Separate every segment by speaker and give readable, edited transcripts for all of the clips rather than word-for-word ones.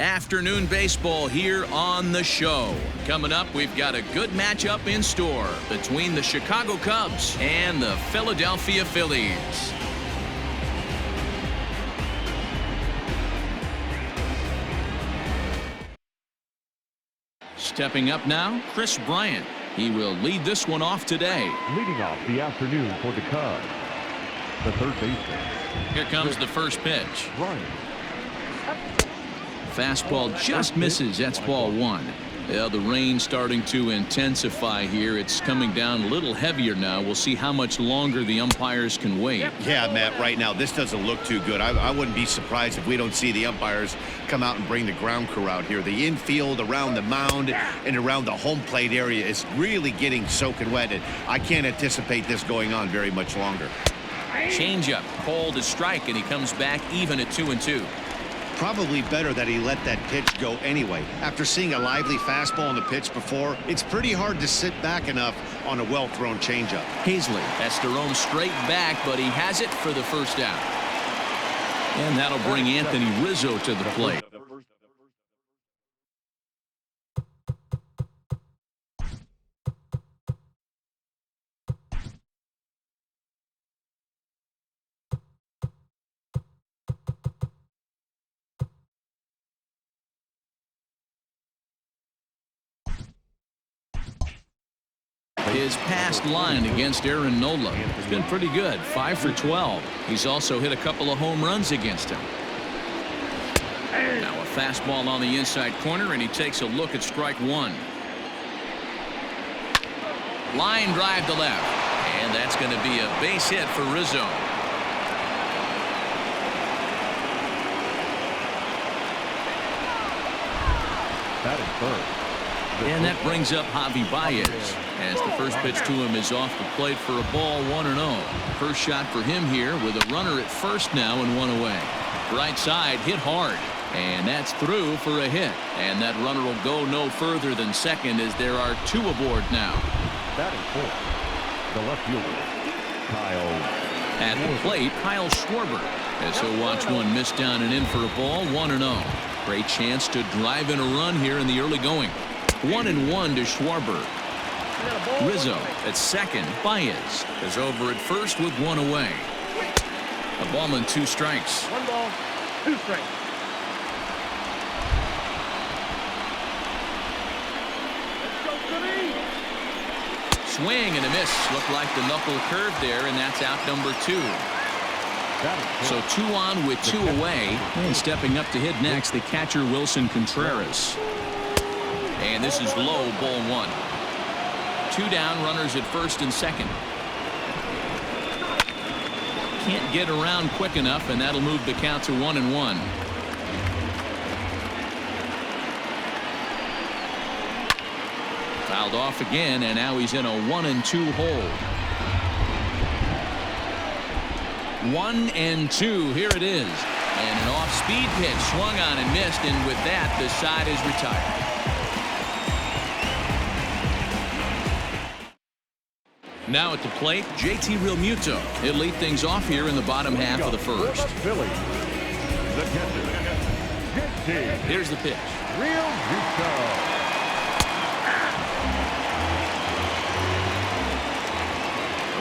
Speaker 1: Afternoon baseball here on the show. Coming up, we've got a good matchup in store between the Chicago Cubs and the Philadelphia Phillies. Stepping up now, Kris Bryant. He will lead this one off today.
Speaker 2: Leading off the afternoon for the Cubs, the third baseman.
Speaker 1: Here comes the first pitch.
Speaker 2: Bryant.
Speaker 1: Fastball just misses. That's ball one. Yeah, the rain starting to intensify here. It's coming down a little heavier now. We'll see how much longer the umpires can wait.
Speaker 3: Yeah, Matt, right now this doesn't look too good. I wouldn't be surprised if we don't see the umpires come out and bring the ground crew out here. The infield around the mound and around the home plate area is really getting soaking wet, and I can't anticipate this going on very much longer.
Speaker 1: Changeup called a strike, and he comes back even at 2-2.
Speaker 3: Probably better that he let that pitch go anyway. After seeing a lively fastball on the pitch before, it's pretty hard to sit back enough on a well-thrown changeup.
Speaker 1: Hazley has to roam straight back, but he has it for the first out. And that'll bring Anthony Rizzo to the plate. His past line against Aaron Nola has been pretty good, 5 for 12. He's also hit a couple of home runs against him. Now a fastball on the inside corner, and he takes a look at strike one. Line drive to left, and that's going to be a base hit for Rizzo.
Speaker 2: That is third.
Speaker 1: And that brings up Javi Baez as the first pitch to him is off the plate for a ball, 1-0. First shot for him here with a runner at first now and one away. Right side hit hard, and that's through for a hit. And that runner will go no further than second as there are two aboard now.
Speaker 2: That is fourth. The left fielder, Kyle.
Speaker 1: At the plate, Kyle Schwarber, as he'll watch one miss down and in for a ball, 1-0. Great chance to drive in a run here in the early going. 1-1 to Schwarber. Rizzo at second. Baez is over at first with one away. A ball and two strikes.
Speaker 4: 1 ball, 2 strikes.
Speaker 1: Swing and a miss. Looked like the knuckle curve there, and that's out number 2. So 2 on with 2 away. And stepping up to hit next, the catcher Wilson Contreras. And this is low, ball 1. 2 down, runners at first and second. Can't get around quick enough, and that'll move the count to 1-1. Fouled off again, and now he's in a 1-2 hole. 1-2, here it is. And an off-speed pitch swung on and missed, and with that, the side is retired. Now at the plate, JT Realmuto. He'll lead things off here in the bottom half of the first.
Speaker 2: Phillies, the catcher,
Speaker 1: Here's the pitch.
Speaker 2: Realmuto.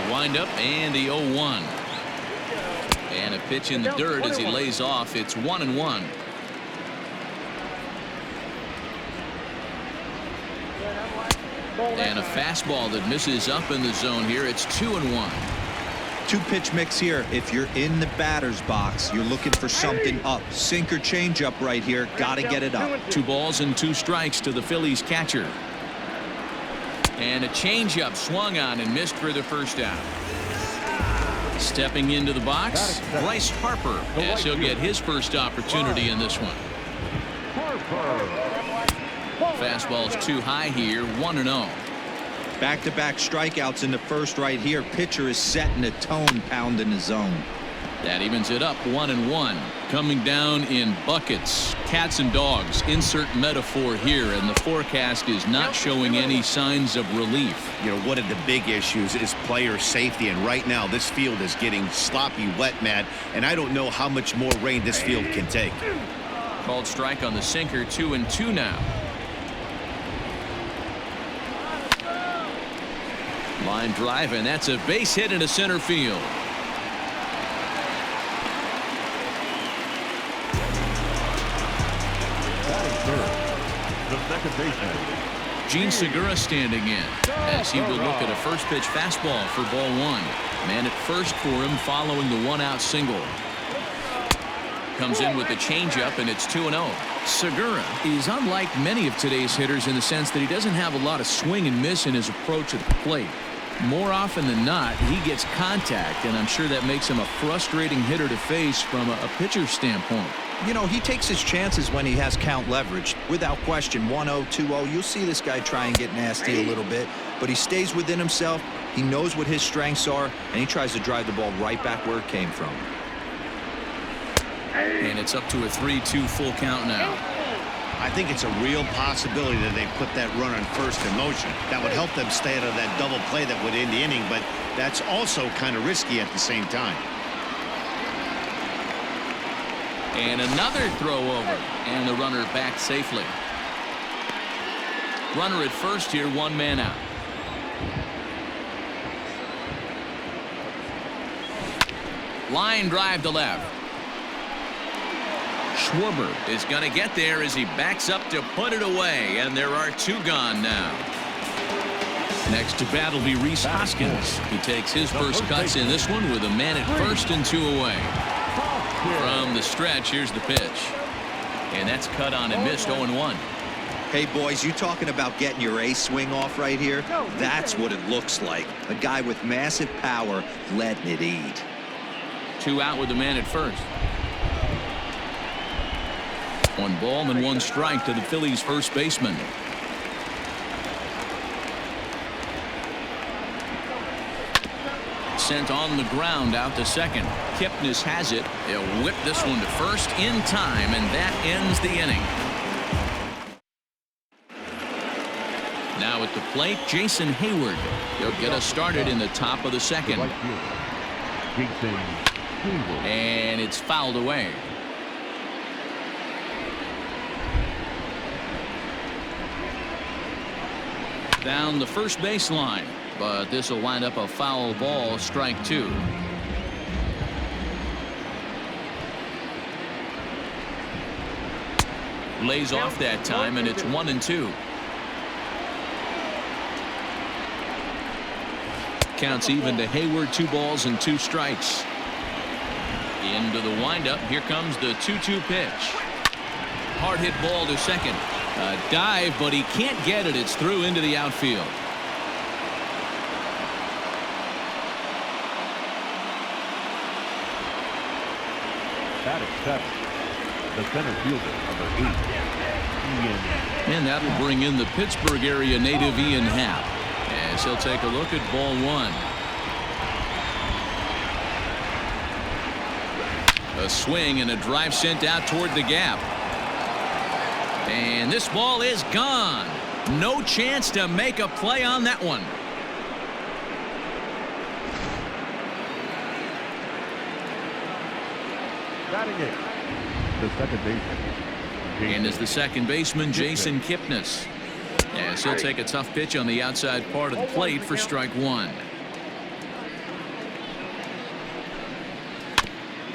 Speaker 1: The windup and the 0-1. And a pitch in the dirt as he lays off. It's 1-1. And a fastball that misses up in the zone here. It's 2-1.
Speaker 5: 2-pitch mix here. If you're in the batter's box, you're looking for something up. Sinker changeup right here. Got to get it up.
Speaker 1: 2 balls and 2 strikes to the Phillies catcher. And a changeup swung on and missed for the first out. Stepping into the box, Bryce Harper, as he'll get his first opportunity in this one. Fastball's too high here, 1-0.
Speaker 5: Back-to-back strikeouts in the first right here. Pitcher is setting the tone, pounding the zone.
Speaker 1: That evens it up, 1-1. Coming down in buckets. Cats and dogs. Insert metaphor here, and the forecast is not showing any signs of relief.
Speaker 3: You know, one of the big issues is player safety, and right now this field is getting sloppy wet, Matt, and I don't know how much more rain this field can take.
Speaker 1: Called strike on the sinker. 2-2 now. Line drive, and that's a base hit into center field.
Speaker 2: The second baseman,
Speaker 1: Gene Segura standing in as he will look at a first pitch fastball for ball one. Man at first for him following the one-out single. Comes in with the changeup, and it's 2-0. Segura is unlike many of today's hitters in the sense that he doesn't have a lot of swing and miss in his approach at the plate. More often than not, he gets contact, and I'm sure that makes him a frustrating hitter to face from a pitcher's standpoint.
Speaker 5: You know, he takes his chances when he has count leverage. Without question, 1-0, 2-0, you'll see this guy try and get nasty a little bit, but he stays within himself. He knows what his strengths are, and he tries to drive the ball right back where it came from.
Speaker 1: And it's up to a 3-2 full count now.
Speaker 3: I think it's a real possibility that they put that run on first in motion. That would help them stay out of that double play that would end the inning, but that's also kind of risky at the same time.
Speaker 1: And another throw over, and the runner back safely. Runner at first here, one man out. Line drive to left. Schwarber is going to get there as he backs up to put it away, and there are two gone now. Next to bat will be Rhys Hoskins. He takes his first cuts in this one with a man at first and two away. From the stretch, here's the pitch. And that's cut on and missed. 0-1.
Speaker 5: Hey, boys, you talking about getting your ace swing off right here? That's what it looks like. A guy with massive power letting it eat.
Speaker 1: Two out with the man at first. One ball and one strike to the Phillies' first baseman. Sent on the ground out to second. Kipnis has it. He'll whip this one to first in time, and that ends the inning. Now at the plate, Jason Hayward. He'll get us started in the top of the second.
Speaker 2: Jason Hayward.
Speaker 1: And it's fouled away. Down the first baseline, but this will wind up a foul ball, strike two. Lays off that time, and it's 1-2. Counts even to Hayward, 2 balls and 2 strikes. Into the windup, here comes the 2-2 pitch. Hard hit ball to second. A dive, but he can't get it. It's through into the outfield.
Speaker 2: Batting 7. The center fielder, number 8, Ian.
Speaker 1: And that'll bring in the Pittsburgh area native Ian Happ, as he'll take a look at ball one. A swing and a drive sent out toward the gap. And this ball is gone. No chance to make a play on that one.
Speaker 2: Batting 8. The second baseman.
Speaker 1: And as the second baseman, Jason Kipnis. As he'll take a tough pitch on the outside part of the plate for strike one.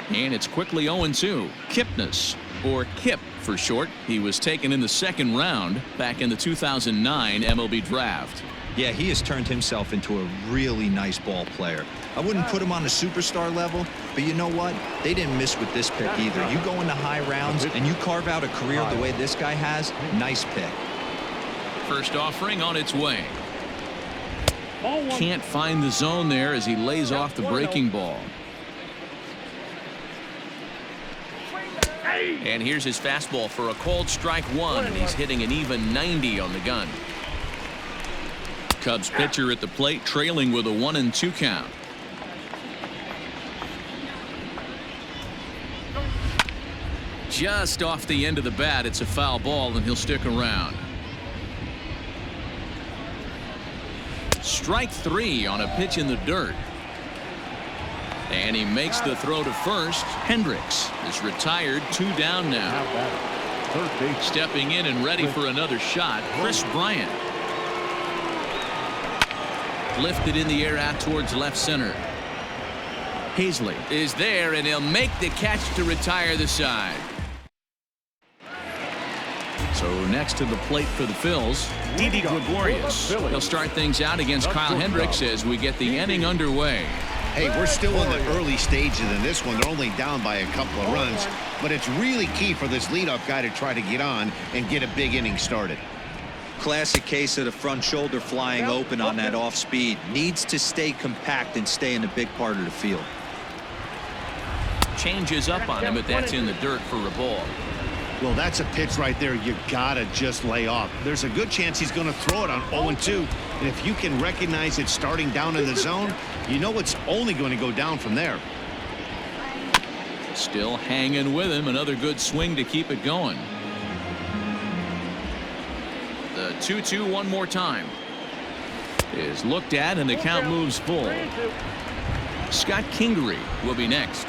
Speaker 1: And it's quickly 0-2. Kipnis, or Kip for short. He was taken in the second round back in the 2009 MLB draft.
Speaker 5: Yeah, he has turned himself into a really nice ball player. I wouldn't put him on a superstar level, but you know what? They didn't miss with this pick either. You go into high rounds and you carve out a career the way this guy has, nice pick.
Speaker 1: First offering on its way. Can't find the zone there as he lays off the breaking ball. And here's his fastball for a called strike one, and he's hitting an even 90 on the gun. Cubs pitcher at the plate, trailing with a 1-2 count. Just off the end of the bat, it's a foul ball, and he'll stick around. Strike three on a pitch in the dirt. And he makes the throw to first. Hendricks is retired, 2 down now.
Speaker 2: third base.
Speaker 1: Stepping in and ready for another shot, Chris Bryant. Lifted in the air out towards left center. Hazley is there, and he'll make the catch to retire the side. So next to the plate for the Phils, Didi Gregorius. He'll start things out against Kyle Hendricks as we get the inning underway.
Speaker 3: Hey, we're still in the early stages in this one. They're only down by a couple of runs, but it's really key for this leadoff guy to try to get on and get a big inning started.
Speaker 5: Classic case of the front shoulder flying open on that off speed. Needs to stay compact and stay in the big part of the field.
Speaker 1: Changes up on him, but that's in the dirt for a ball.
Speaker 3: Well, that's a pitch right there you gotta just lay off. There's a good chance he's going to throw it on 0-2. And if you can recognize it starting down in the zone, you know it's only going to go down from there.
Speaker 1: Still hanging with him. Another good swing to keep it going. The 2-2 one more time is looked at, and the count moves full. Scott Kingery will be next.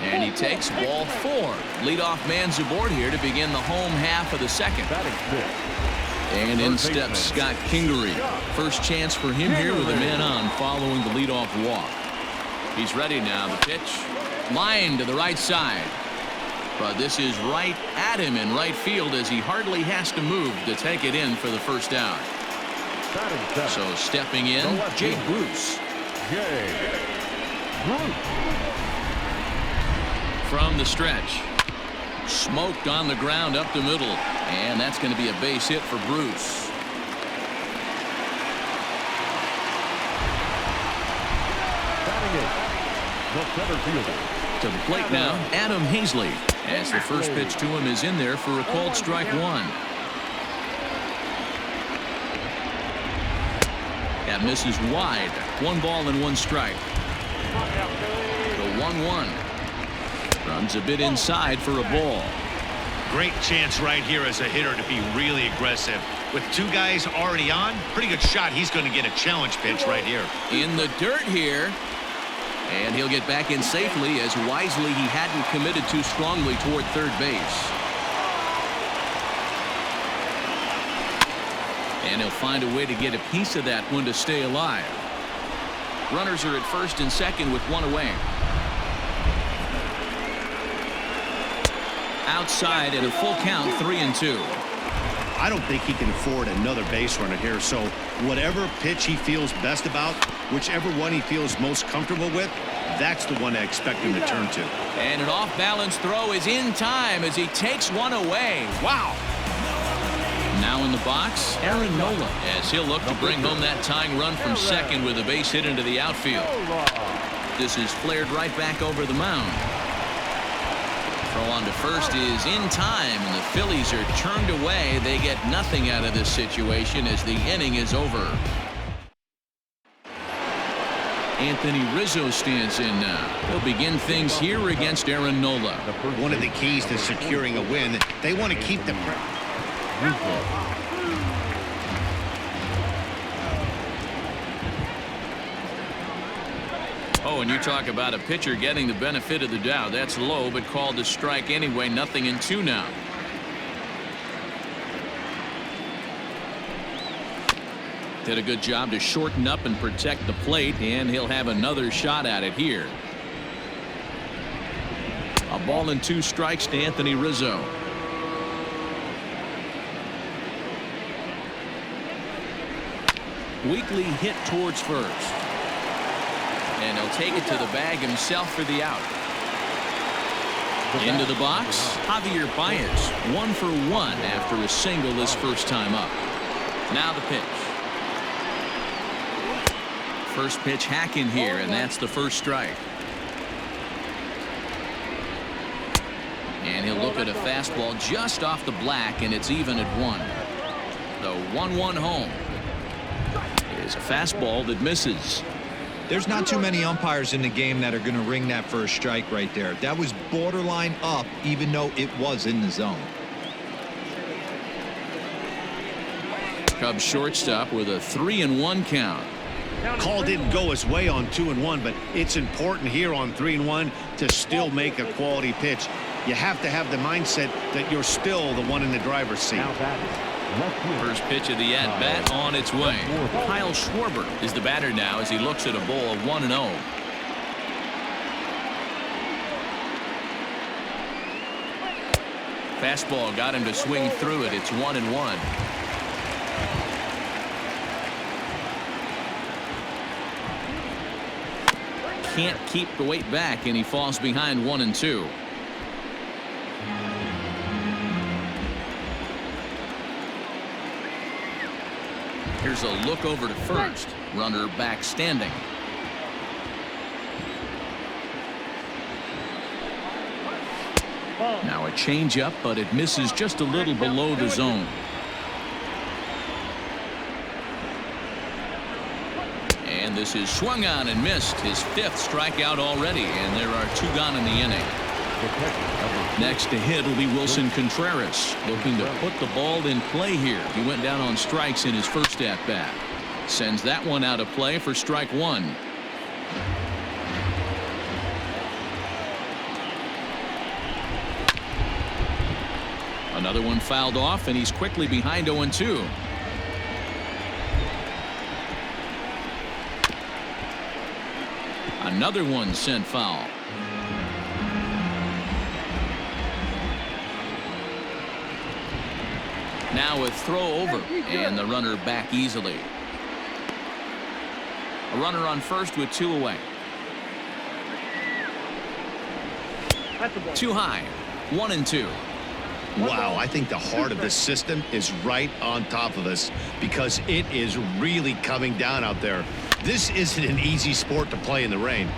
Speaker 1: And he takes ball 4. Leadoff man's aboard here to begin the home half of the second. And in steps Scott Kingery. First chance for him here with a man on following the leadoff walk. He's ready now. The pitch. Line to the right side. But this is right at him in right field as he hardly has to move to take it in for the first out. So stepping in, Jay Bruce. From the stretch. Smoked on the ground up the middle. And that's going to be a base hit for Bruce. To the plate now, Adam Hazley, as the first pitch to him is in there for a called strike 1. That misses wide. 1 ball and 1 strike. The 1-1. Runs a bit inside for a ball.
Speaker 3: Great chance right here as a hitter to be really aggressive. With 2 guys already on, pretty good shot. He's going to get a challenge pitch right here.
Speaker 1: In the dirt here. And he'll get back in safely as wisely he hadn't committed too strongly toward third base. And he'll find a way to get a piece of that one to stay alive. Runners are at first and second with 1 away. Outside and a full count, 3-2.
Speaker 3: I don't think he can afford another base runner here, so whatever pitch he feels best about, whichever one he feels most comfortable with, that's the one I expect him to turn to.
Speaker 1: And an off-balance throw is in time as he takes one away. Wow. Now in the box, Aaron Nola, as he'll look to bring home that tying run from second with a base hit into the outfield. This is flared right back over the mound. Throw on to first is in time, and the Phillies are turned away. They get nothing out of this situation as the inning is over. Anthony Rizzo stands in now. He'll begin things here against Aaron Nola.
Speaker 3: One of the keys to securing a win, they want to keep the
Speaker 1: Oh, and you talk about a pitcher getting the benefit of the doubt. That's low, but called a strike anyway. 0-2 now. Did a good job to shorten up and protect the plate, and he'll have another shot at it here. A ball and 2 strikes to Anthony Rizzo. Weekly hit towards first. And he'll take it to the bag himself for the out. Into the box, Javier Baez, 1 for 1 after a single this first time up. Now the pitch. First pitch hacking here, and that's the first strike. And he'll look at a fastball just off the black, and it's even at 1. The 1-1 home is a fastball that misses.
Speaker 5: There's not too many umpires in the game that are going to ring that first strike right there. That was borderline up, even though it was in the zone.
Speaker 1: Cubs shortstop with a 3-1 count.
Speaker 3: Call didn't go his way on 2-1, but it's important here on 3-1 to still make a quality pitch. You have to have the mindset that you're still the one in the driver's seat.
Speaker 1: First pitch of the at-bat on its way. Kyle Schwarber is the batter now as he looks at a ball of 1-0. Fastball got him to swing through it. It's 1-1. Can't keep the weight back, and he falls behind 1-2. Here's a look over to first. Runner back standing. Now a changeup, but it misses just a little below the zone. And this is swung on and missed. His 5th strikeout already, and there are 2 gone in the inning. Next to hit will be Wilson Contreras, looking to put the ball in play here. He went down on strikes in his first at-bat. Sends that one out of play for strike 1. Another one fouled off, and he's quickly behind 0-2. Another one sent foul. Now a throw over, and the runner back easily. A runner on first with 2 away. Too high. 1-2.
Speaker 3: Wow, I think the heart of the system is right on top of us because it is really coming down out there. This isn't an easy sport to play in the rain.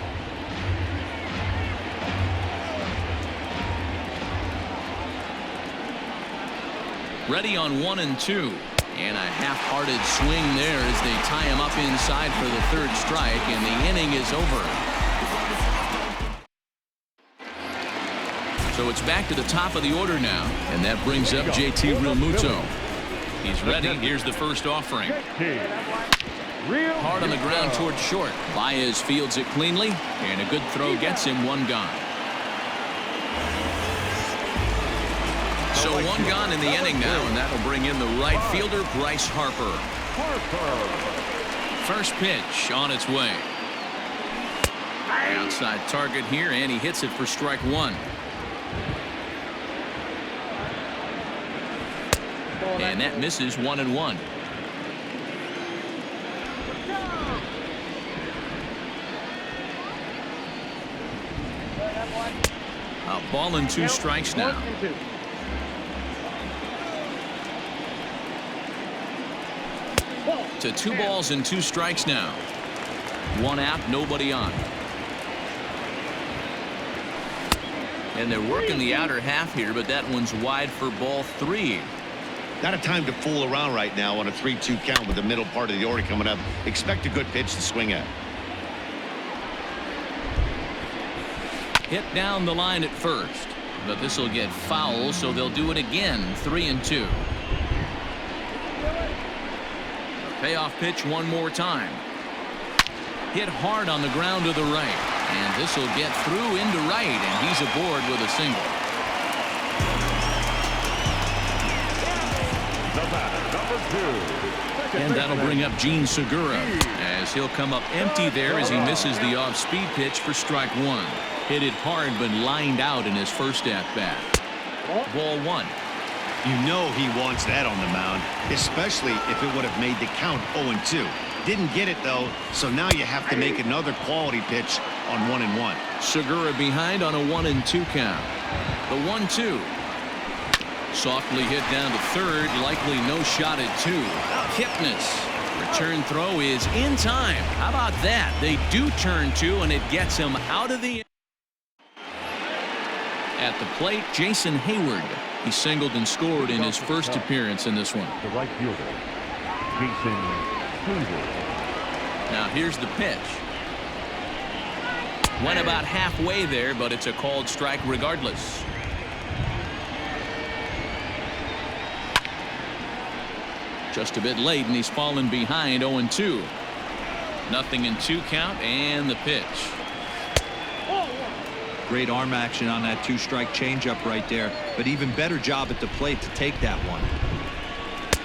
Speaker 1: Ready on 1-2. And a half-hearted swing there as they tie him up inside for the 3rd strike, and the inning is over. So it's back to the top of the order now, and that brings up JT Realmuto. He's ready. Here's the first offering. Hard on the ground towards short. Baez fields it cleanly, and a good throw gets him 1 gone. So 1 gone in the inning now, and that'll bring in the right fielder, Bryce Harper. First pitch on its way. Outside target here, and he hits it for strike 1. And that misses 1-1. A ball and 2 strikes now. To 2 balls and 2 strikes now. 1 out, nobody on. And they're working the outer half here, but that one's wide for ball 3.
Speaker 3: Not a time to fool around right now on a 3-2 count with the middle part of the order coming up. Expect a good pitch to swing at.
Speaker 1: Hit down the line at first, but this will get foul, so they'll do it again. 3-2. Payoff pitch one more time. Hit hard on the ground to the right, and this will get through into right, and he's aboard with a single. And that'll bring up Gene Segura, as he'll come up empty there as he misses the off-speed pitch for strike 1. Hit it hard, but lined out in his first at-bat. Ball 1.
Speaker 3: You know he wants that on the mound, especially if it would have made the count 0-2. Didn't get it, though, so now you have to make another quality pitch on 1-1.
Speaker 1: Segura behind on a 1-2 count. The 1-2. Softly hit down to third, likely no shot at 2. Kipnis. Return throw is in time. How about that? They do turn 2, and it gets him out of the... At the plate, Jason Hayward. He singled and scored in his first appearance in this one.
Speaker 2: The right fielder, Jason Hayward.
Speaker 1: Now here's the pitch. Went about halfway there, but it's a called strike regardless. Just a bit late, and he's fallen behind 0-2. 0-2 count and the pitch.
Speaker 5: Great arm action on that two-strike changeup right there, but even better job at the plate to take that one.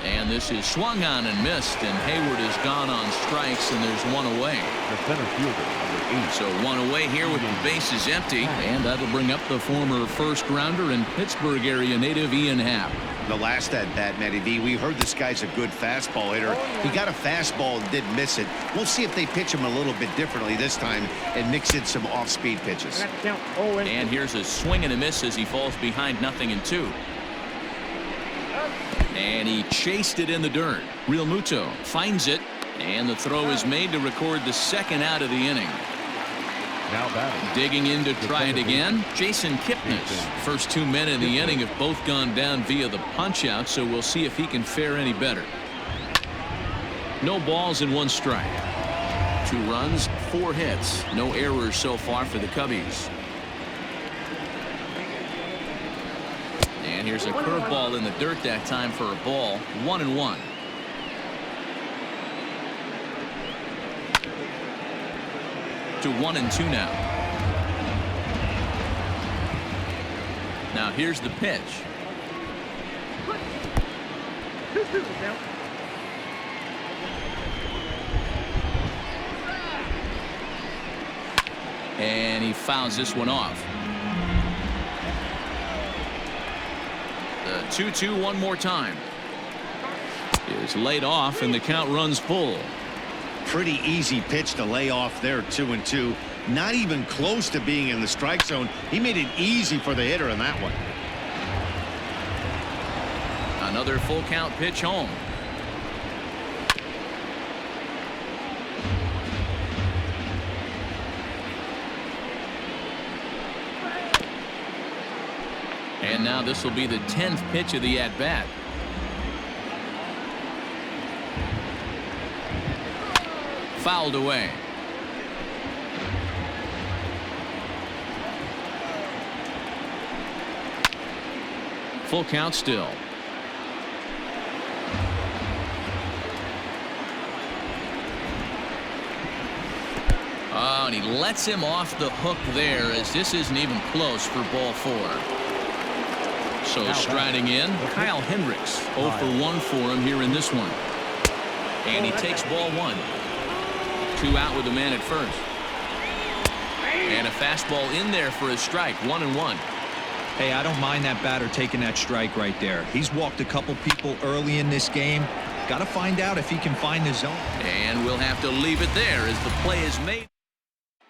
Speaker 1: And this is swung on and missed, and Hayward has gone on strikes, and there's one away.
Speaker 2: The center fielder, number 8.
Speaker 1: So one away here with the bases empty, and that'll bring up the former first-rounder and Pittsburgh area native Ian Happ.
Speaker 3: The last at bat, Matty V, we heard this guy's a good fastball hitter. He got a fastball and did miss it. We'll see if they pitch him a little bit differently this time and mix in some off-speed pitches.
Speaker 1: And here's a swing and a miss as he falls behind 0-2. And he chased it in the dirt. Real Muto finds it, and the throw is made to record the second out of the inning.
Speaker 2: Now batting.
Speaker 1: Digging in to try it again, Jason Kipnis. First 2 men in the inning have both gone down via the punch-out, so we'll see if he can fare any better. No balls and 1 strike. 2 runs, 4 hits. No errors so far for the Cubbies. And here's a curveball in the dirt that time for a ball. 1-1. To 1-2 now. Now here's the pitch. And he fouls this one off. The 2-2 one more time. Is laid off, and the count runs full.
Speaker 3: Pretty easy pitch to lay off there, 2-2. Not even close to being in the strike zone. He made it easy for the hitter in that one.
Speaker 1: Another full count pitch home. And now this will be the 10th pitch of the at-bat. Fouled away. Full count still. Oh, and he lets him off the hook there, as this isn't even close for ball 4. So striding in, Kyle Hendricks. 0 for 1 for him here in this one. And he takes ball 1. 2 out with a man at first. And a fastball in there for a strike. 1-1.
Speaker 5: Hey, I don't mind that batter taking that strike right there. He's walked a couple people early in this game. Got to find out if he can find the zone.
Speaker 1: And we'll have to leave it there as the play is made.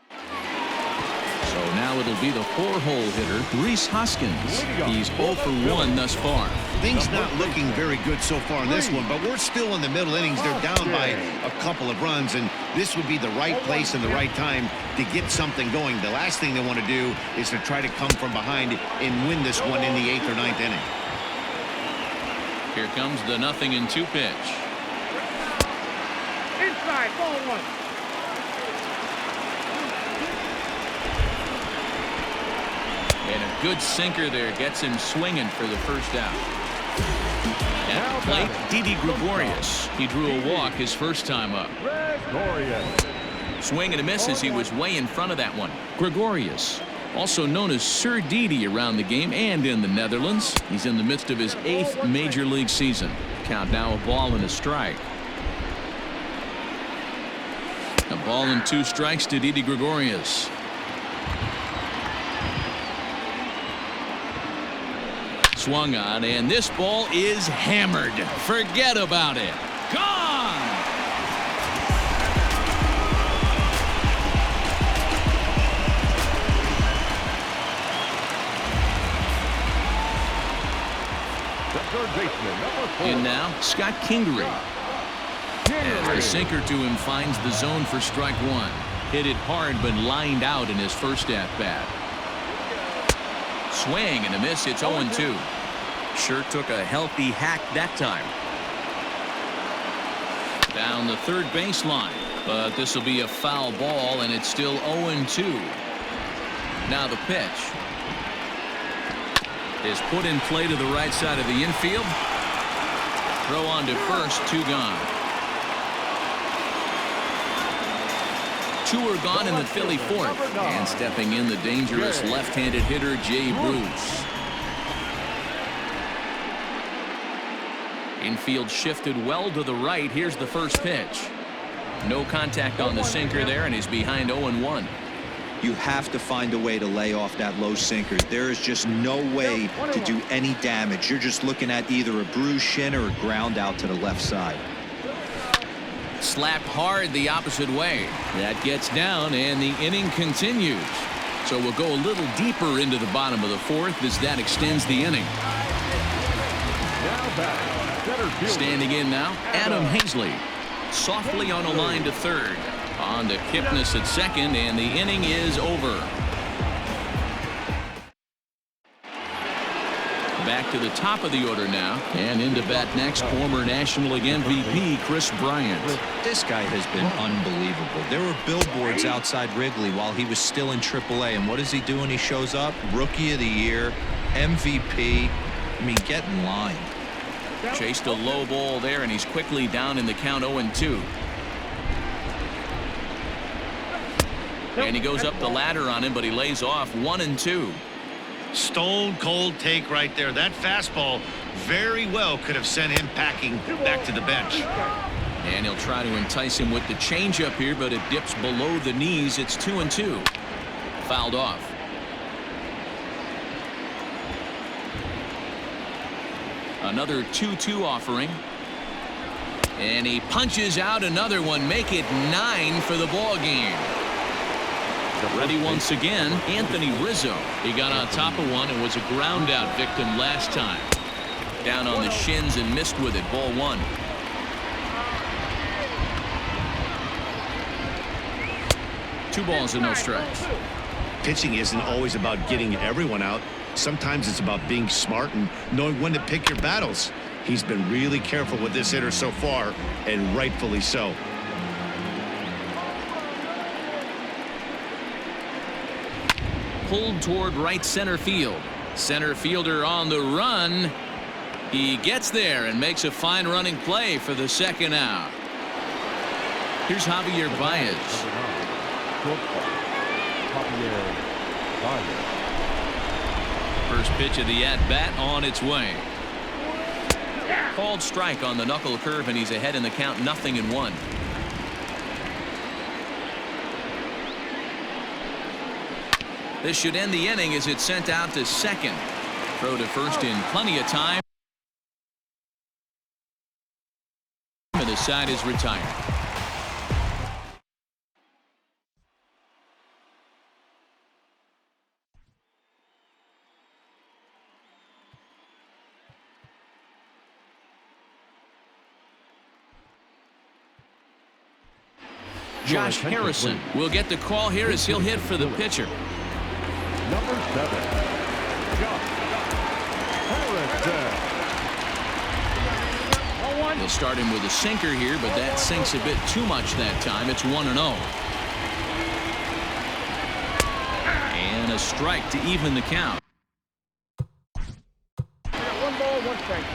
Speaker 1: So now it'll be the 4-hole hitter, Rhys Hoskins. He's 0 for 1 thus far.
Speaker 3: Things not looking very good so far in this one, but we're still in the middle innings. They're down by a couple of runs, and this would be the right place and the right time to get something going. The last thing they want to do is to try to come from behind and win this one in the 8th or 9th inning.
Speaker 1: Here comes the 0-2 pitch.
Speaker 4: Inside, ball 1.
Speaker 1: And a good sinker there gets him swinging for the first out. At the plate, Didi Gregorius. He drew a walk his first time up. Swing and a miss as he was way in front of that one. Gregorius, also known as Sir Didi around the game and in the Netherlands. He's in the midst of his 8th major league season. Count now a ball and a strike. A ball and 2 strikes to Didi Gregorius. Swung on, and this ball is hammered. Forget about it. Gone!
Speaker 2: The third baseman, number 4.
Speaker 1: And now, Scott Kingery. As the sinker to him finds the zone for strike 1. Hit it hard, but lined out in his first at-bat. Swing and a miss. It's 0-2. Sure took a healthy hack that time. Down the third baseline, but this will be a foul ball, and it's still 0-2. Now the pitch is put in play to the right side of the infield. Throw on to first, 2 gone. 2 are gone in the Philly fourth. And stepping in, the dangerous left-handed hitter, Jay Bruce. Infield shifted well to the right. Here's the first pitch. No contact on the sinker there, and he's behind 0-1.
Speaker 5: You have to find a way to lay off that low sinker. There is just no way to do any damage. You're just looking at either a bruised shin or a ground out to the left side.
Speaker 1: Slapped hard the opposite way. That gets down, and the inning continues. So we'll go a little deeper into the bottom of the fourth as that extends the inning.
Speaker 2: Now back, center fielder.
Speaker 1: Standing in now, Adam Hazley. Softly on a line to third. On to Kipnis at second, and the inning is over. Back to the top of the order now, and into bat next, former National League MVP Chris Bryant.
Speaker 5: This guy has been unbelievable. There were billboards outside Wrigley while he was still in AAA, and what does he do when he shows up? Rookie of the Year, MVP. I mean, get in line.
Speaker 1: Chased a low ball there, and he's quickly down in the count 0-2. And he goes up the ladder on him, but he lays off 1-2.
Speaker 3: Stone cold take right there. That fastball very well could have sent him packing back to the bench.
Speaker 1: And he'll try to entice him with the changeup here, but it dips below the knees. It's 2-2. Fouled off. Another 2-2 offering. And he punches out another one. Make it 9 for the ball game. Ready once again, Anthony Rizzo. He got on top of one and was a ground out victim last time. Down on the shins and missed with it. Ball 1. Two balls and no strikes.
Speaker 3: Pitching isn't always about getting everyone out. Sometimes it's about being smart and knowing when to pick your battles. He's been really careful with this hitter so far, and rightfully so.
Speaker 1: Pulled toward right center field. Center fielder on the run. He gets there and makes a fine running play for the second out. Here's Javier Baez. First pitch of the at-bat on its way. Called strike on the knuckle curve, and he's ahead in the count, 0-1. This should end the inning as it's sent out to second. Throw to first in plenty of time. And the side is retired. Josh Harrison will get the call here as he'll hit for the pitcher.
Speaker 2: Number 7, Josh Harrison.
Speaker 1: They'll start him with a sinker here, but that sinks a bit too much that time. It's 1-0. And a strike to even the count.
Speaker 4: 1 ball, 1 strike.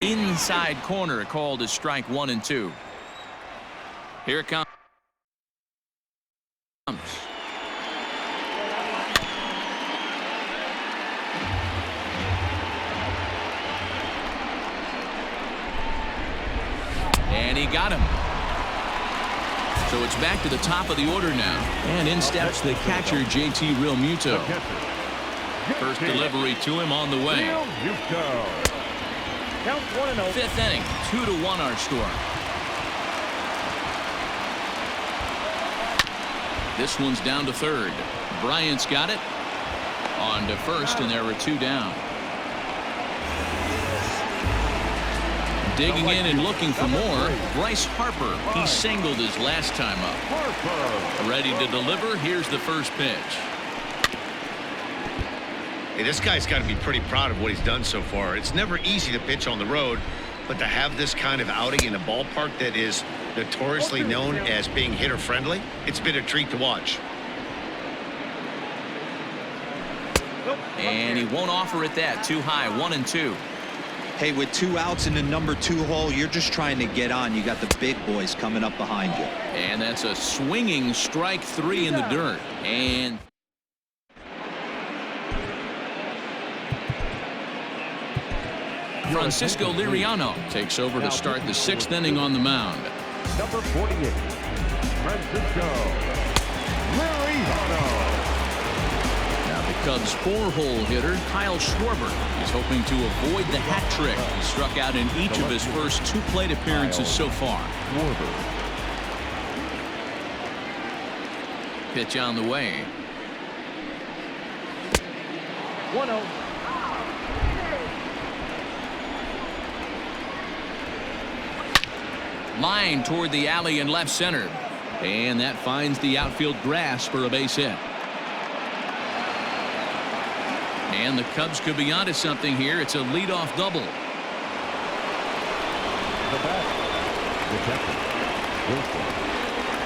Speaker 1: Inside corner called as strike 1 and 2. Here it comes. And he got him. So it's back to the top of the order now. And in steps the catcher, JT Realmuto. First delivery to him on the way.
Speaker 4: Count 1-0.
Speaker 1: Fifth inning, 2-1 our score. This one's down to third. Bryant's got it. On to first, and there were 2 down. Digging in and looking for more, Bryce Harper. He singled his last time up.
Speaker 2: Harper.
Speaker 1: Ready to deliver. Here's the first pitch.
Speaker 3: Hey, this guy's got to be pretty proud of what he's done so far. It's never easy to pitch on the road, but to have this kind of outing in a ballpark that is notoriously known as being hitter-friendly, it's been a treat to watch.
Speaker 1: And he won't offer it that. Too high. 1-2.
Speaker 5: Hey, with 2 outs in the number 2 hole, you're just trying to get on. You got the big boys coming up behind you.
Speaker 1: And that's a swinging strike 3 in the dirt. And Francisco Liriano takes over to start the 6th inning on the mound.
Speaker 2: Number 48, Francisco Liriano.
Speaker 1: Now the Cubs' 4-hole hitter, Kyle Schwarber, is hoping to avoid the hat trick. He struck out in each of his first 2 plate appearances so far.
Speaker 2: Schwarber.
Speaker 1: Pitch on the way.
Speaker 4: 1-0.
Speaker 1: Line toward the alley in left center. And that finds the outfield grass for a base hit. And the Cubs could be onto something here. It's a leadoff double.
Speaker 2: The bat. Wilson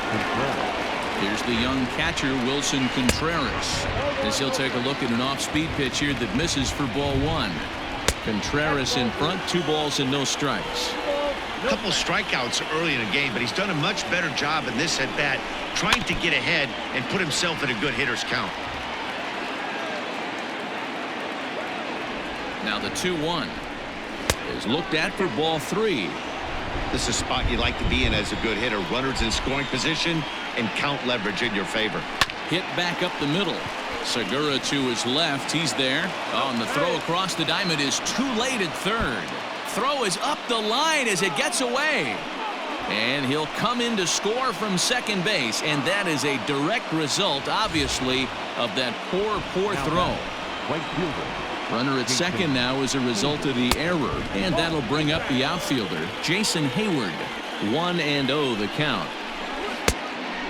Speaker 2: Contreras.
Speaker 1: Here's the young catcher, Wilson Contreras, as he'll take a look at an off-speed pitch here that misses for ball 1. Contreras in front, 2 balls and no strikes.
Speaker 3: A couple strikeouts early in the game, but he's done a much better job in this at-bat trying to get ahead and put himself in a good hitter's count.
Speaker 1: Now the 2-1 is looked at for ball 3.
Speaker 3: This is a spot you like to be in as a good hitter. Runners in scoring position and count leverage in your favor.
Speaker 1: Hit back up the middle. Segura to his left. He's there. Oh, and the throw across the diamond is too late at third. Throw is up the line as it gets away. And he'll come in to score from second base. And that is a direct result, obviously, of that poor throw.
Speaker 2: Right fielder.
Speaker 1: Runner at second now as a result of the error. And that'll bring up the outfielder, Jason Hayward. 1-0 the count.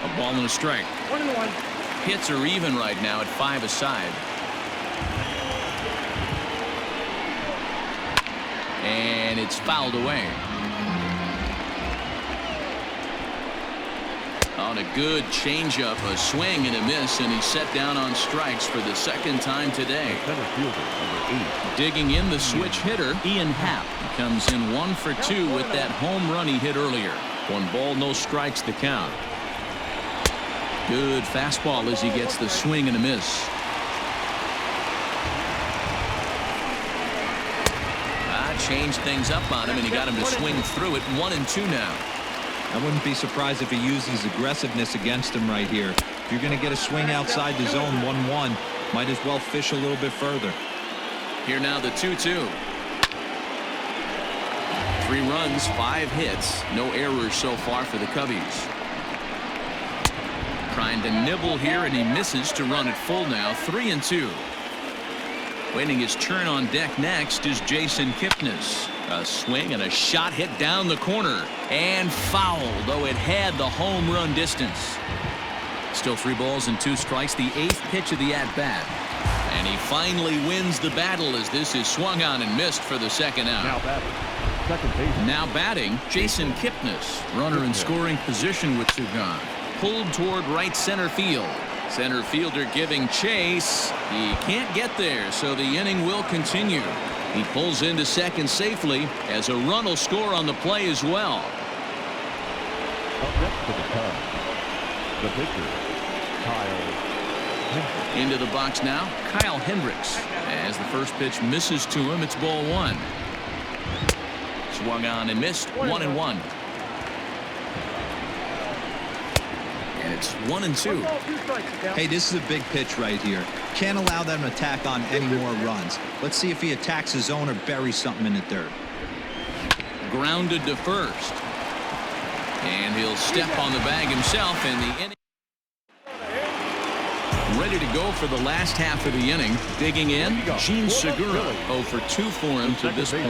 Speaker 1: A ball and a strike.
Speaker 4: 1-1.
Speaker 1: Hits are even right now at 5 aside. And it's fouled away. On a good changeup, a swing and a miss, and he's set down on strikes for the 2nd time today.
Speaker 2: Center fielder, number 8.
Speaker 1: Digging in, the switch hitter, Ian Happ. He comes in 1 for 2 with that home run he hit earlier. 1 ball, no strikes the count. Good fastball as he gets the swing and a miss. Changed things up on him, and he got him to swing through it. 1-2 now.
Speaker 5: I wouldn't be surprised if he used his aggressiveness against him right here. If you're going to get a swing outside the zone 1-1, might as well fish a little bit further.
Speaker 1: Here now the 2-2. 3 runs, 5 hits, no errors so far for the Cubbies. Trying to nibble here, and he misses to run it full now. 3-2. Waiting his turn on deck next is Jason Kipnis. A swing and a shot hit down the corner and foul, though it had the home run distance. Still 3 balls and 2 strikes, the 8th pitch of the at-bat. And he finally wins the battle as this is swung on and missed for the 2nd out.
Speaker 2: Now batting. Second base.
Speaker 1: Now batting, Jason Kipnis. Runner in scoring position with 2 gone. Pulled toward right center field. Center fielder giving chase. He can't get there, so the inning will continue. He pulls into second safely as a run will score on the play as well.
Speaker 2: Up next for the Cubs, the pitcher, Kyle Hendricks.
Speaker 1: Into the box now, Kyle Hendricks. As the first pitch misses to him, it's ball 1. Swung on and missed. 1-1. And it's 1-2.
Speaker 5: Hey, this is a big pitch right here. Can't allow them to tack on any more runs. Let's see if he attacks his zone or buries something in the dirt.
Speaker 1: Grounded to first. And he'll step on the bag himself, and the inning ready to go for the last half of the inning. Digging in, Gene Segura. 0 for 2 for him to this point.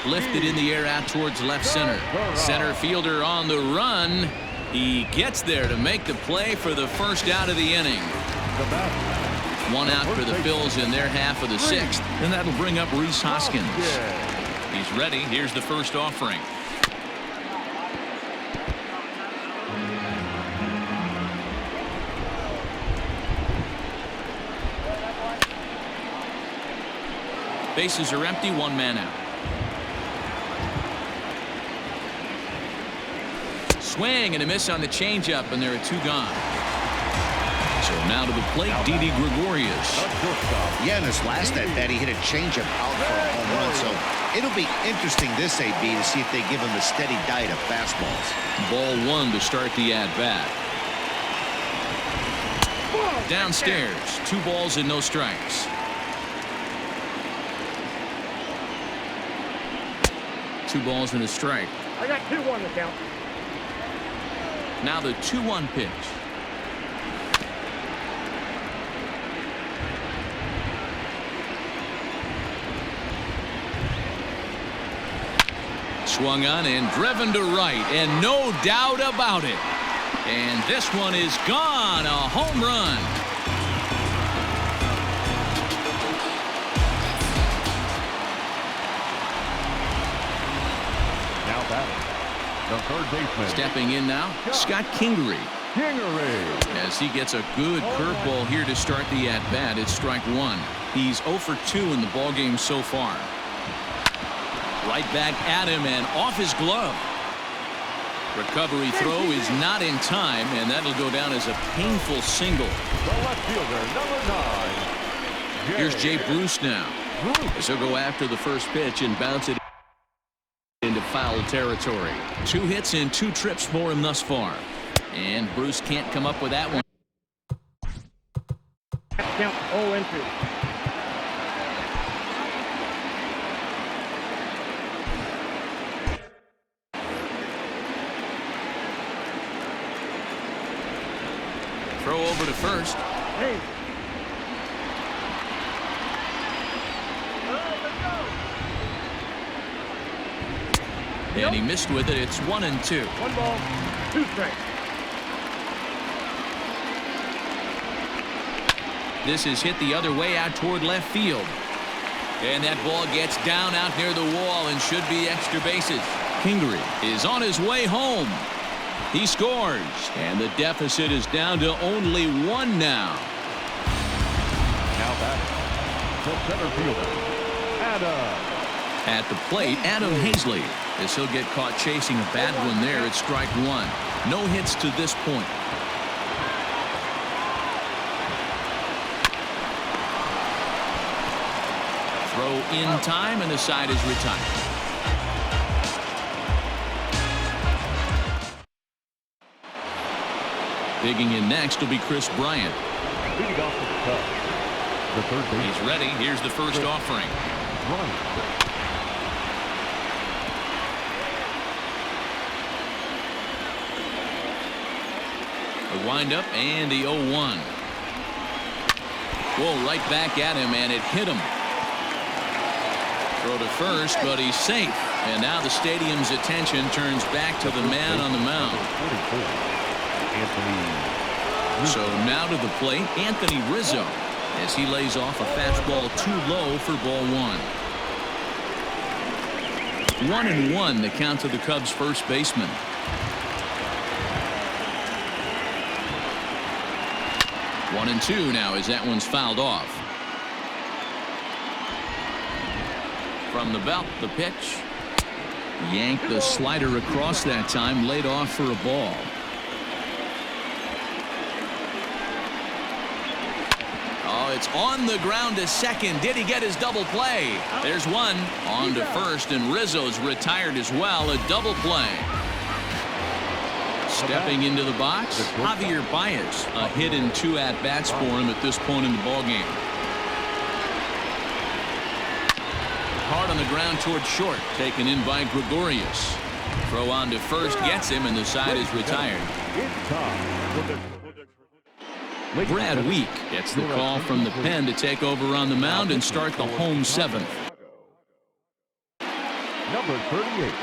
Speaker 1: Lifted in the air out towards left center. Center fielder on the run. He gets there to make the play for the first out of the inning. One out for the Phils in their half of the sixth, and that'll bring up Rhys Hoskins. He's ready. Here's the first offering. Bases are empty, one man out. Swing and a miss on the changeup, and there are two gone. So now to the plate, Didi Gregorius.
Speaker 3: Yeah, in his last at bat, he hit a changeup out for a home run. So it'll be interesting this AB to see if they give him a steady diet of fastballs.
Speaker 1: Ball one to start the at bat. Downstairs, 2 balls and no strikes. 2 balls and a strike.
Speaker 4: I got 2-1 to count.
Speaker 1: Now the 2-1 pitch. Swung on and driven to right, and no doubt about it. And this one is gone, a home run.
Speaker 2: Now batting, the third baseman.
Speaker 1: Stepping in now, Scott Kingery. As he gets a good curveball here to start the at-bat, it's strike one. He's 0 for 2 in the ballgame so far. Right back at him and off his glove. Recovery throw is not in time, and that'll go down as a painful single.
Speaker 2: The left fielder, number 9.
Speaker 1: Here's Jay Bruce now. As he'll go after the first pitch and bounce it into foul territory. 2 hits and 2 trips for him thus far. And Bruce can't come up with that one.
Speaker 4: Count 0-2.
Speaker 1: Throw over to first.
Speaker 4: Hey.
Speaker 1: And he missed with it. It's 1-2.
Speaker 4: 1 ball, 2 strikes.
Speaker 1: This is hit the other way out toward left field. And that ball gets down out near the wall and should be extra bases. Kingery is on his way home. He scores, and the deficit is down to only 1 now.
Speaker 2: Now batting, the center fielder, Adam.
Speaker 1: At the plate, Adam Hazley, as he'll get caught chasing a bad one there. It's strike 1. No hits to this point. Throw in time, and the side is retired. Digging in next will be Chris Bryant.
Speaker 2: Leading off the Cubs, the third baseman.
Speaker 1: He's ready. Here's the first offering. A windup and the 0-1. Whoa, right back at him, and it hit him. Throw to first, but he's safe. And now the stadium's attention turns back to the man on the mound. So now to the plate, Anthony Rizzo, as he lays off a fastball too low for ball 1. 1-1 the count to the Cubs first baseman. One and 2 now as that one's fouled off. From the belt, the pitch. Yanked the slider across that time, laid off for a ball. Oh, it's on the ground to second. Did he get his double play? There's one. On to first, and Rizzo's retired as well. A double play. Stepping into the box, Javier Baez. A hit and 2 at-bats for him at this point in the ballgame. Hard on the ground toward short, taken in by Gregorius. Throw on to first, gets him, and the side is retired. Brad Week gets the call from the pen to take over on the mound and start the home 7th.
Speaker 2: Number 38.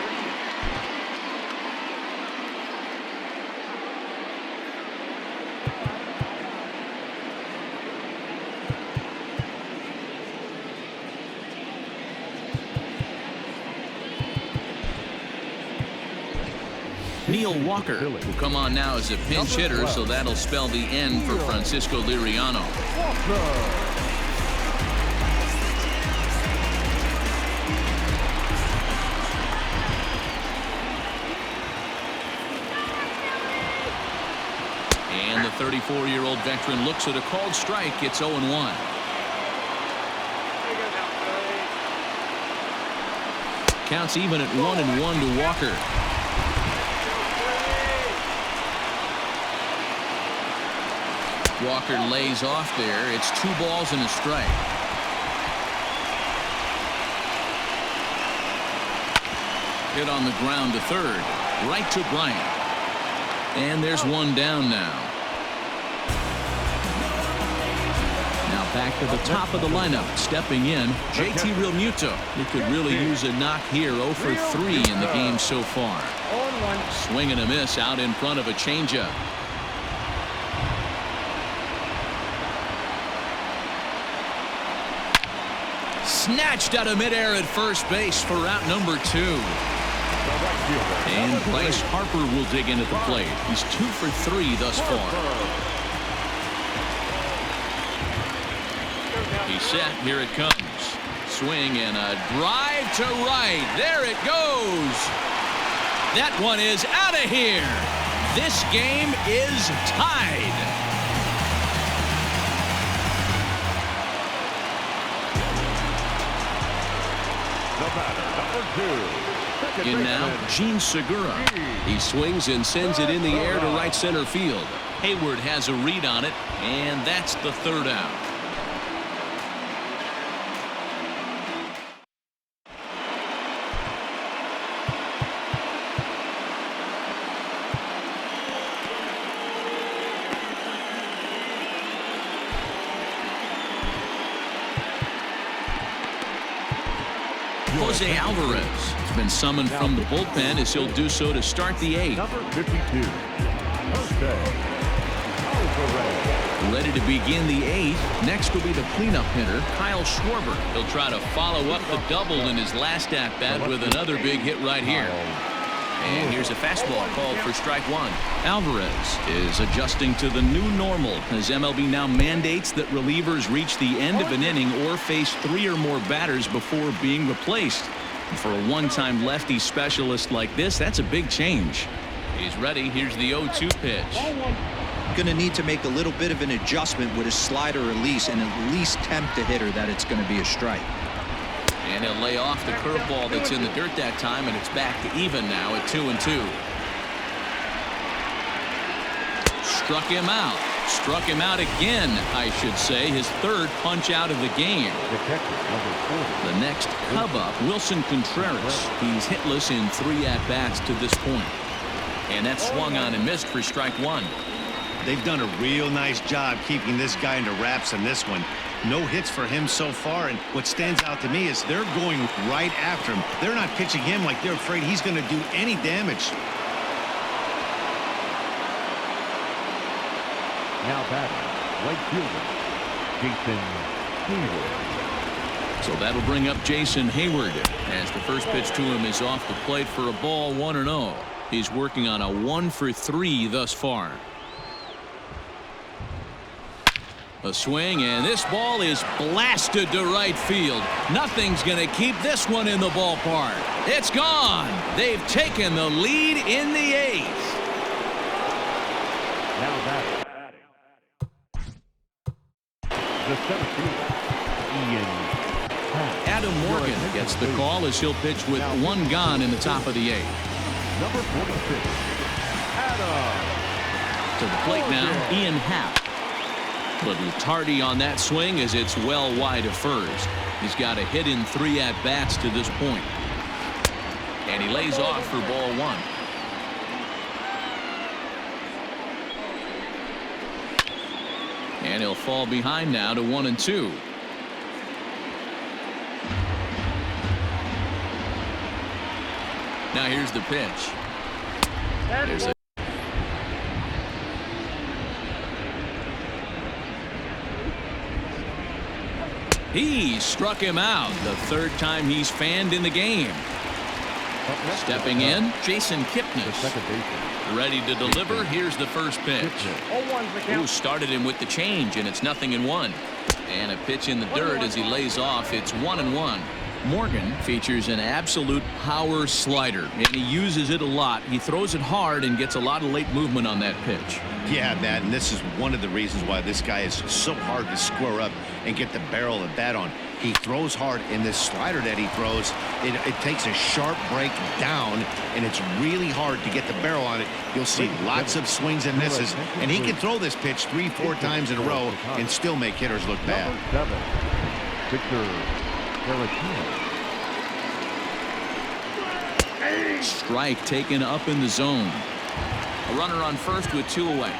Speaker 1: Neil Walker will come on now as a pinch hitter, so that'll spell the end for Francisco Liriano. And the 34-year-old veteran looks at a called strike. It's 0-1. Counts even at 1-1 to Walker. Walker lays off there. It's 2 balls and a strike. Hit on the ground to third. Right to Bryant. And there's 1 down now. Now back to the top of the lineup. Stepping in, JT Realmuto. He could really use a knock here. 0 for 3 in the game so far.
Speaker 4: 0-1.
Speaker 1: Swing and a miss out in front of a changeup. Snatched out of midair at first base for route number 2. And Bryce Harper will dig in at the plate. He's 2 for 3 thus far. He's set. Here it comes. Swing and a drive to right. There it goes. That one is out of here. This game is tied. In now, Gene Segura. He swings and sends it in the air to right center field. Hayward has a read on it, and that's the 3rd out. Jose Alvarez has been summoned from the bullpen as he'll do so to start the 8th.
Speaker 2: Number 52. Jose Alvarez.
Speaker 1: Ready to begin the 8th. Next will be the cleanup hitter, Kyle Schwarber. He'll try to follow up the double in his last at-bat with another big hit right here. And here's a fastball called for strike 1. Alvarez is adjusting to the new normal as MLB now mandates that relievers reach the end of an inning or face 3 or more batters before being replaced. And for a one-time lefty specialist like this, that's a big change. He's ready. Here's the 0-2 pitch.
Speaker 5: Going to need to make a little bit of an adjustment with his slider release and at least tempt the hitter that it's going to be a strike.
Speaker 1: And he'll lay off the curveball that's in the dirt that time, and it's back to even now at 2-2. Struck him out. Struck him out again, I should say. His 3rd punch out of the game. The next Cub up, Wilson Contreras. He's hitless in 3 at-bats to this point. And that's swung on and missed for strike 1.
Speaker 3: They've done a real nice job keeping this guy into wraps in this one. No hits for him so far, and what stands out to me is they're going right after him. They're not pitching him like they're afraid he's going to do any damage.
Speaker 2: Now batting, right fielder, Jason Hayward.
Speaker 1: So that'll bring up Jason Hayward as the first pitch to him is off the plate for a ball, 1-0. He's working on a 1 for 3 thus far. A swing, and this ball is blasted to right field. Nothing's going to keep this one in the ballpark. It's gone. They've taken the lead in the 8th.
Speaker 2: Now batting, the center fielder, Ian Happ.
Speaker 1: Adam Morgan gets the call as he'll pitch with 1 gone in the top of the 8th.
Speaker 2: Number 46, Adam.
Speaker 1: To the plate now, Ian Happ. Little tardy on that swing as it's well wide of first. He's got a hit in 3 at-bats to this point. And he lays off for ball 1. And he'll fall behind now to 1-2. Now here's the pitch. There's a He struck him out, the third time he's fanned in the game. Stepping in, Jason Kipnis.
Speaker 2: Second baseman.
Speaker 1: Ready to deliver. Here's the first pitch.
Speaker 4: 0-1's the count.
Speaker 1: Ooh, started him with the change, and it's 0-1. And a pitch in the dirt as he lays off. It's 1-1. Morgan features an absolute power slider, and he uses it a lot. He throws it hard and gets a lot of late movement on that pitch.
Speaker 3: Yeah, Matt, and this is one of the reasons why this guy is so hard to square up and get the barrel of bat on. He throws hard, and this slider that he throws, it takes a sharp break down, and it's really hard to get the barrel on it. You'll see lots of swings and misses, and he can throw this pitch 3-4 times in a row and still make hitters look bad.
Speaker 2: Number 7, Victor Caratini.
Speaker 1: Strike taken up in the zone. A runner on first with 2 away.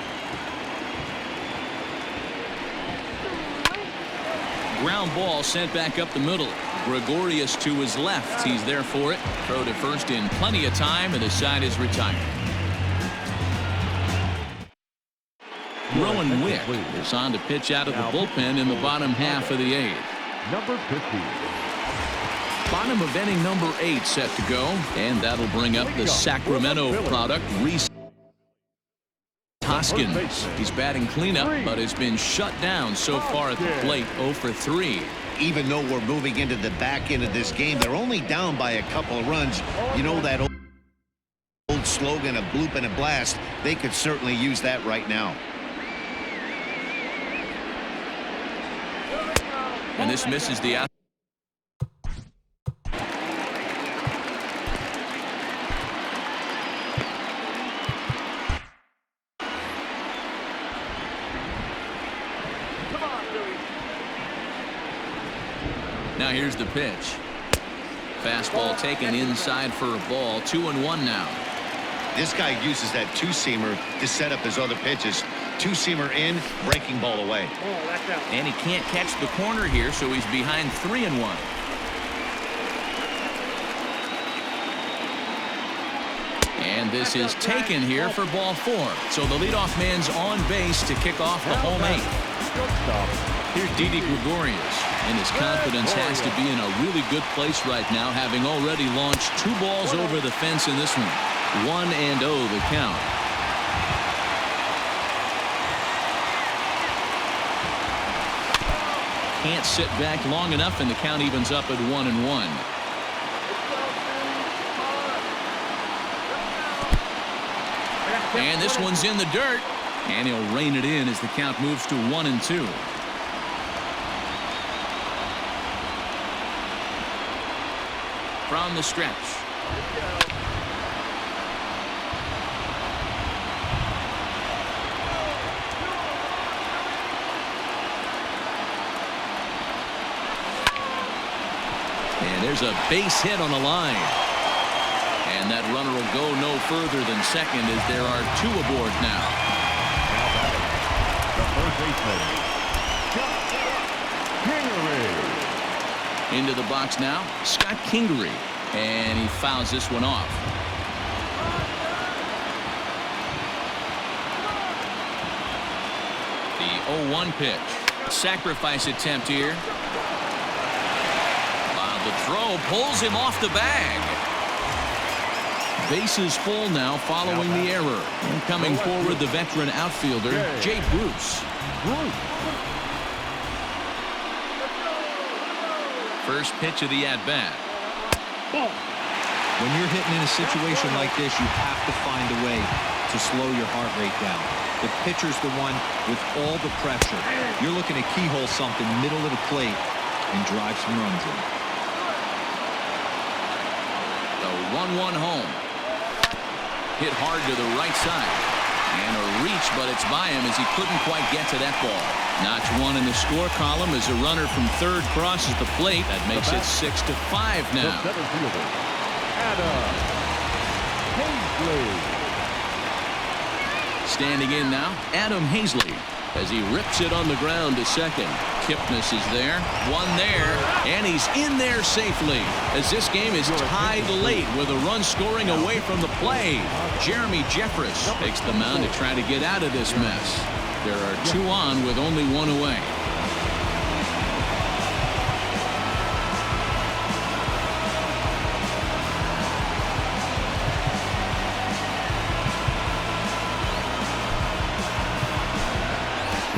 Speaker 1: Ground ball sent back up the middle. Gregorius to his left. He's there for it. Throw to first in plenty of time, and the side is retired. Rowan Wick is on to pitch out of the bullpen in the bottom half of the 8th.
Speaker 2: Number 50.
Speaker 1: Bottom of inning number 8 set to go, and that'll bring up the Sacramento product, Rhys Hoskins. He's batting cleanup, but has been shut down so far at the plate, 0 for 3.
Speaker 3: Even though we're moving into the back end of this game, they're only down by a couple of runs. You know that old slogan, a bloop and a blast. They could certainly use that right now.
Speaker 1: And this misses the out. Now here's the pitch. Fastball taken inside for a ball. 2-1 now.
Speaker 3: This guy uses that two-seamer to set up his other pitches. Two-seamer in, breaking ball away.
Speaker 4: Oh, that's out.
Speaker 1: And he can't catch the corner here, so he's behind 3-1. And this is taken here for ball 4. So the leadoff man's on base to kick off the home 8th. Here's Didi Gregorius, and his confidence has to be in a really good place right now, having already launched 2 balls over the fence in this one. 1-0 the count. Can't sit back long enough, and the count evens up at 1-1. And this one's in the dirt, and he'll rein it in as the count moves to 1-2. From the stretch. And there's a base hit on the line. And that runner will go no further than second as there are 2 aboard now.
Speaker 2: The first baseman, Kingery.
Speaker 1: Into the box now, Scott Kingery. And he fouls this one off. The 0-1 pitch. Sacrifice attempt here. The throw pulls him off the bag. Bases full now following the error. And coming forward, the veteran outfielder, Jay Bruce. First pitch of the at-bat.
Speaker 5: When you're hitting in a situation like this, you have to find a way to slow your heart rate down. The pitcher's the one with all the pressure. You're looking to keyhole something middle of the plate and drive some runs in.
Speaker 1: The 1-1 home. Hit hard to the right side. And a reach, but it's by him as he couldn't quite get to that ball. Notch 1 in the score column as a runner from third crosses the plate. That makes it 6-5 now.
Speaker 2: The center fielder, Adam Hazley.
Speaker 1: Standing in now, Adam Hazley. as he rips it on the ground to second. Kipnis is there, one there, and he's in there safely as this game is tied late with a run scoring away from the play. Jeremy Jeffress takes the mound to try to get out of this mess. There are 2 on with only 1 away.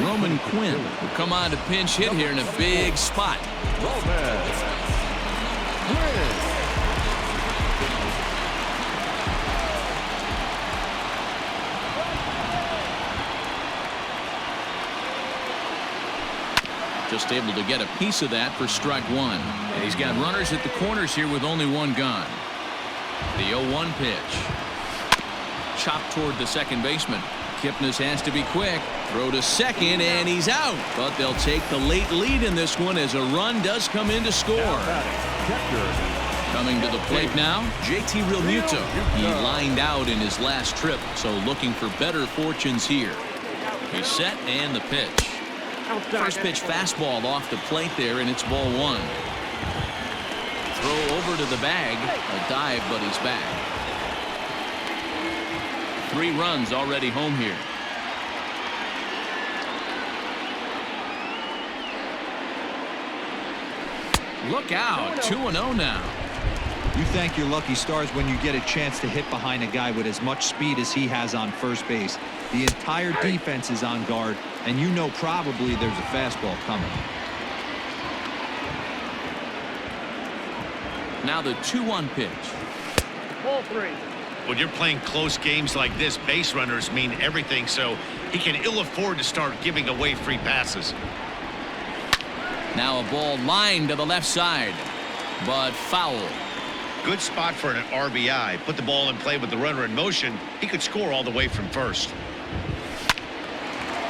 Speaker 1: Roman Quinn will come on to pinch hit here in a big spot. Just able to get a piece of that for strike 1. And he's got runners at the corners here with only 1 gone. The 0-1 pitch. Chopped toward the second baseman. Kipnis has to be quick. Throw to second, and he's out. But they'll take the late lead in this one as a run does come in to score. Coming to the plate now, JT Realmuto. He lined out in his last trip, so looking for better fortunes here. He's set, and the pitch. First pitch fastball off the plate there, and it's ball 1. Throw over to the bag. A dive, but he's back. 3 runs already home here. Look out, 2-0 now.
Speaker 5: You thank your lucky stars when you get a chance to hit behind a guy with as much speed as he has on first base. The entire defense is on guard, and you know probably there's a fastball coming.
Speaker 1: Now the 2-1 pitch.
Speaker 4: Ball 3.
Speaker 3: When you're playing close games like this, base runners mean everything, so he can ill afford to start giving away free passes.
Speaker 1: Now a ball lined to the left side, but foul.
Speaker 3: Good spot for an RBI. Put the ball in play with the runner in motion. He could score all the way from first.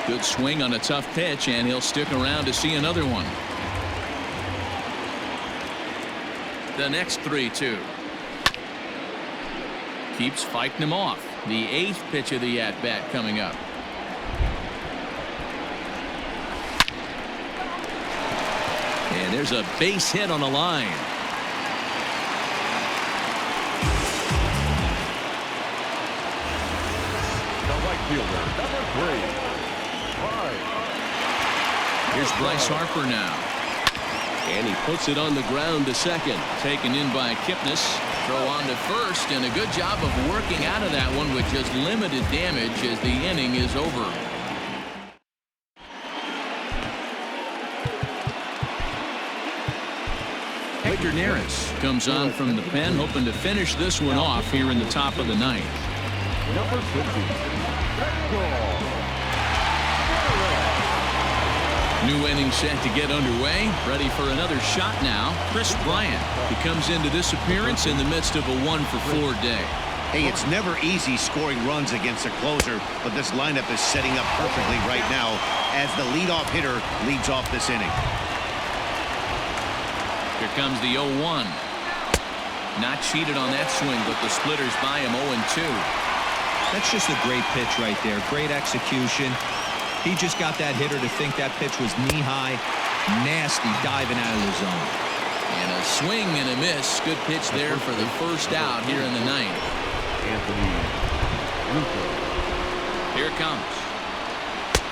Speaker 1: Good swing on a tough pitch, and he'll stick around to see another one. The next 3-2. Keeps fighting him off. The 8th pitch of the at-bat coming up. And there's a base hit on the line.
Speaker 2: The right fielder, number 3.
Speaker 1: Here's Bryce Harper now. And he puts it on the ground to second. Taken in by Kipnis. Throw on to first, and a good job of working out of that one with just limited damage as the inning is over. Hector Neris comes on from the pen, hoping to finish this one off here in the top of the 9th.
Speaker 2: Number 50.
Speaker 1: New inning set to get underway. Ready for another shot now. Chris Bryant. He comes into this appearance in the midst of a 1-for-4 day.
Speaker 3: Hey, it's never easy scoring runs against a closer, but this lineup is setting up perfectly right now as the leadoff hitter leads off this inning.
Speaker 1: Here comes the 0-1. Not cheated on that swing, but the splitters by him 0-2.
Speaker 5: That's just a great pitch right there. Great execution. He just got that hitter to think that pitch was knee-high. Nasty diving out of the zone.
Speaker 1: And a swing and a miss. Good pitch there for the first out here in the 9th.
Speaker 2: Anthony Rizzo.
Speaker 1: Here it comes.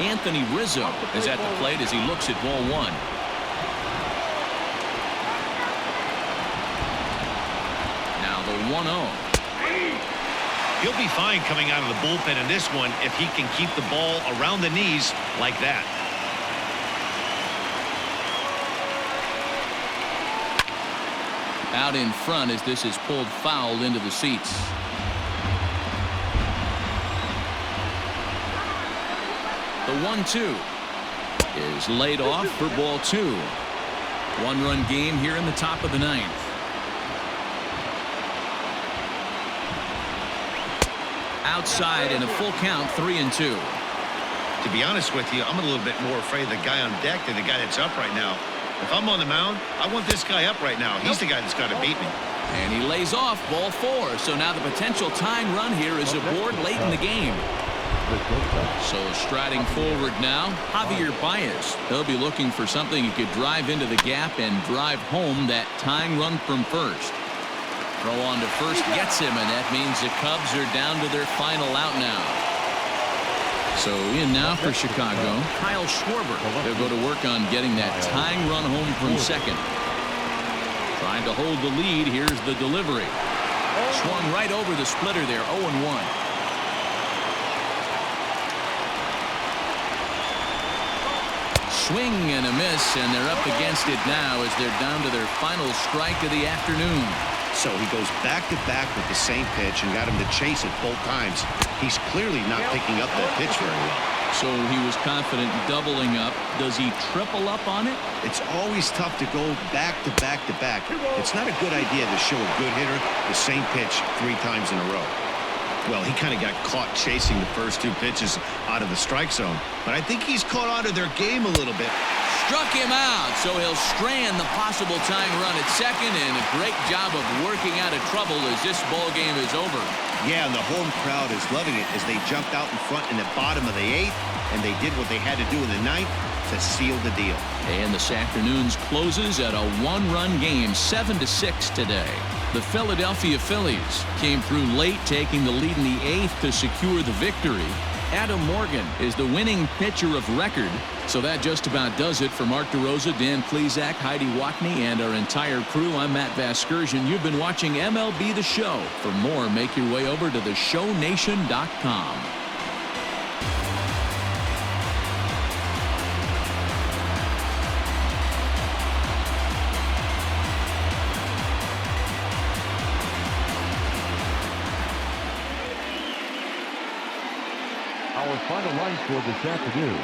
Speaker 1: Anthony Rizzo is at the plate as he looks at ball 1. Now the 1-0.
Speaker 3: He'll be fine coming out of the bullpen in this one if he can keep the ball around the knees like that.
Speaker 1: Out in front as this is pulled foul into the seats. The 1-2 is laid off for ball 2. 1-run game here in the top of the 9th. Outside in a full count, 3-2.
Speaker 3: To be honest with you, I'm a little bit more afraid of the guy on deck than the guy that's up right now. If I'm on the mound, I want this guy up right now. He's the guy that's got to beat me.
Speaker 1: And he lays off ball 4. So now the potential tying run here is aboard late in the game.
Speaker 2: official time.
Speaker 1: So striding forward now, Javier Baez. He'll be looking for something he could drive into the gap and drive home that tying run from first. Throw on to first gets him, and that means the Cubs are down to their final out now. So in now for Chicago, Kyle Schwarber. They'll go to work on getting that tying run home from second. Trying to hold the lead. Here's the delivery. Swung right over the splitter there, 0-1. Swing and a miss, and they're up against it now as they're down to their final strike of the afternoon.
Speaker 3: So he goes back-to-back with the same pitch and got him to chase it both times. He's clearly not picking up that pitch very well.
Speaker 1: So he was confident doubling up. Does he triple up on it?
Speaker 3: It's always tough to go back-to-back-to-back. It's not a good idea to show a good hitter the same pitch 3 times in a row. Well, he kind of got caught chasing the first 2 pitches out of the strike zone. But I think he's caught on to their game a little bit.
Speaker 1: Struck him out, so he'll strand the possible tying run at second, and a great job of working out of trouble as this ball game is over.
Speaker 3: Yeah, and the home crowd is loving it as they jumped out in front in the bottom of the 8th, and they did what they had to do in the 9th to seal the deal.
Speaker 1: And this afternoon's closes at a 1-run game, 7-6 today. The Philadelphia Phillies came through late, taking the lead in the 8th to secure the victory. Adam Morgan is the winning pitcher of record. So that just about does it for Mark DeRosa, Dan Plesac, Heidi Watney, and our entire crew. I'm Matt Vasgersian. You've been watching MLB The Show. For more, make your way over to theshownation.com.
Speaker 2: Our final line score this afternoon.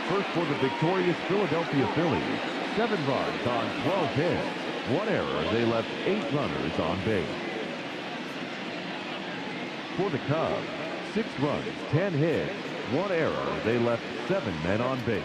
Speaker 2: First for the victorious Philadelphia Phillies, 7 runs on 12 hits. 1 error. They left 8 runners on base. For the Cubs, 6 runs, 10 hits. 1 error. They left 7 men on base.